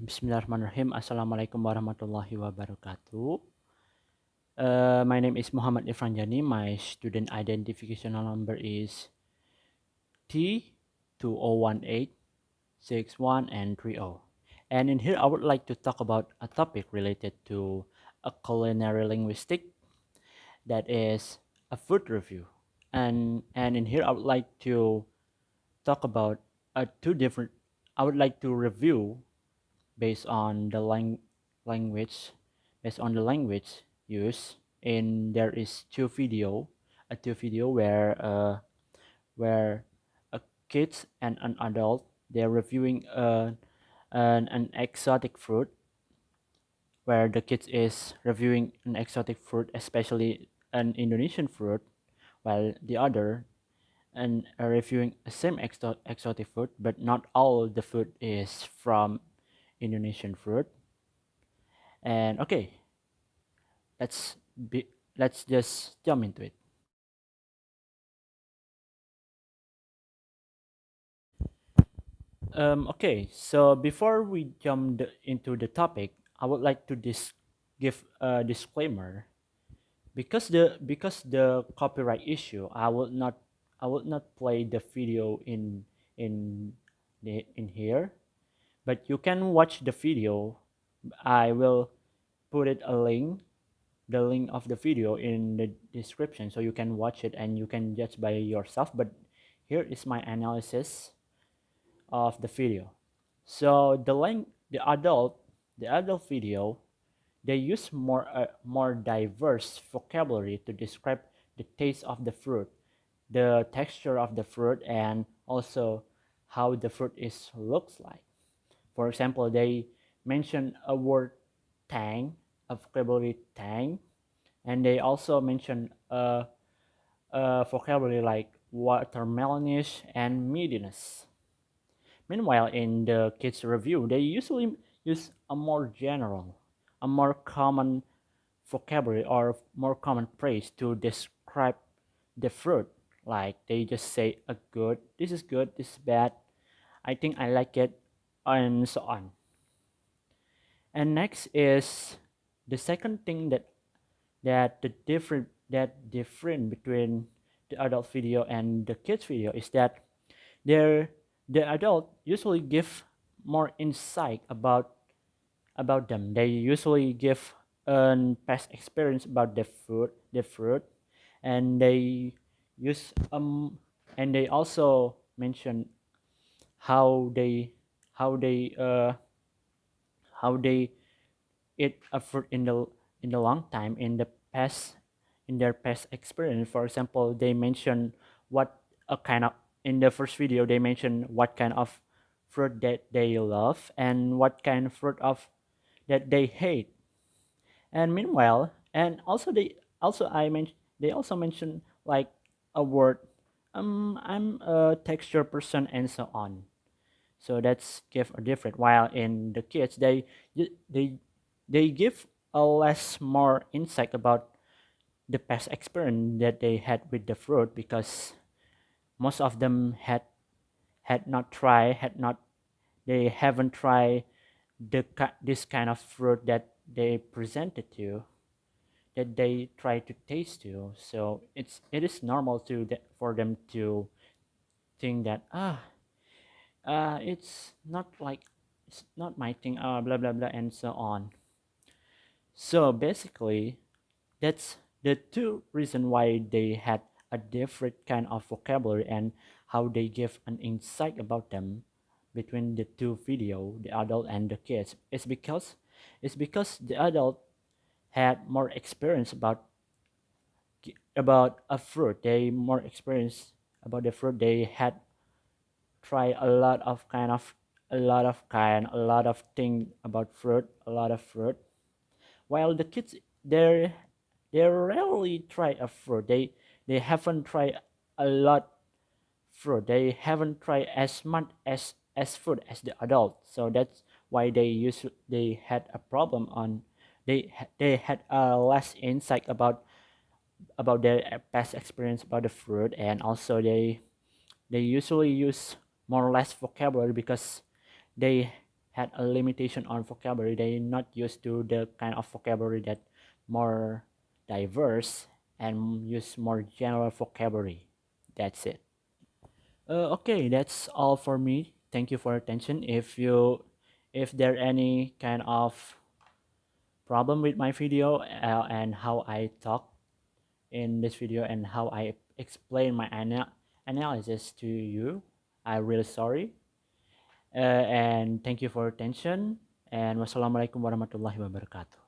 Bismillahirrahmanirrahim. Assalamualaikum warahmatullahi wabarakatuh. My name is Muhammad Ifranjani. My student identification number is T201861 and 30. And in here, I would like to talk about a topic related to a culinary linguistic, that is a food review. And in here, I would like to talk about two different. I would like to review based on the language based on the language used in there is two video where a kids and an adult, they're reviewing an exotic fruit, where the kids is reviewing an exotic fruit, especially an Indonesian fruit, while the other and are reviewing the same exotic fruit, but not all the food is from Indonesian fruit. And okay, let's be let's just jump into it. Okay, so before we jump into the topic, I would like to give a disclaimer, because the copyright issue. I will not play the video in in here, but you can watch the video. I will put it a link the link of the video in the description, so you can watch it and you can judge by yourself. But here is my analysis of the video. So the adult video, they use more diverse vocabulary to describe the taste of the fruit, the texture of the fruit, and also how the fruit is looks like. For example, they mention a word tang, a vocabulary tang, and they also mention a vocabulary like watermelonish and meatiness. Meanwhile, in the kids review, they usually use a more general, a more common vocabulary or more common phrase to describe the fruit. Like they just say a good, this is good, this is bad, I think I like it, and so on. And next is the second thing that different between the adult video and the kids video is that they're the adult usually give more insight about them. They usually give an past experience about the fruit, and they use and they also mention how they how they uh how they eat a fruit in the long time in their past experience. For example, they mention what a kind of in the first video they mention what kind of fruit that they love and what kind of fruit of that they hate. And meanwhile, and also they also mention like a word, I'm a texture person, and so on. So that's give a different. While in the kids, they they give a less more insight about the past experience that they had with the fruit, because most of them had not they haven't tried this kind of fruit that they presented to that they try to taste to. So it is normal for them to think that it's not my thing, blah blah blah, and so on. So basically, that's the two reason why they had a different kind of vocabulary and how they give an insight about them between the two video, the adult and the kids. It's because the adult had more experience about a fruit. They more experience about the fruit. They had tried a lot of thing about fruit, a lot of fruit. While the kids, they they rarely try a fruit. They haven't tried a lot fruit. They haven't tried as much as food as the adult. So that's why they had a problem on they had less insight about their past experience about the fruit. And also they usually use more or less vocabulary because they had a limitation on vocabulary. They not used to the kind of vocabulary that more diverse and use more general vocabulary. That's it. Okay, that's all for me. Thank you for your attention. If there any kind of problem with my video and how I talk in this video and how I explain my analysis to you, I'm really sorry. And thank you for your attention. And wassalamualaikum warahmatullahi wabarakatuh.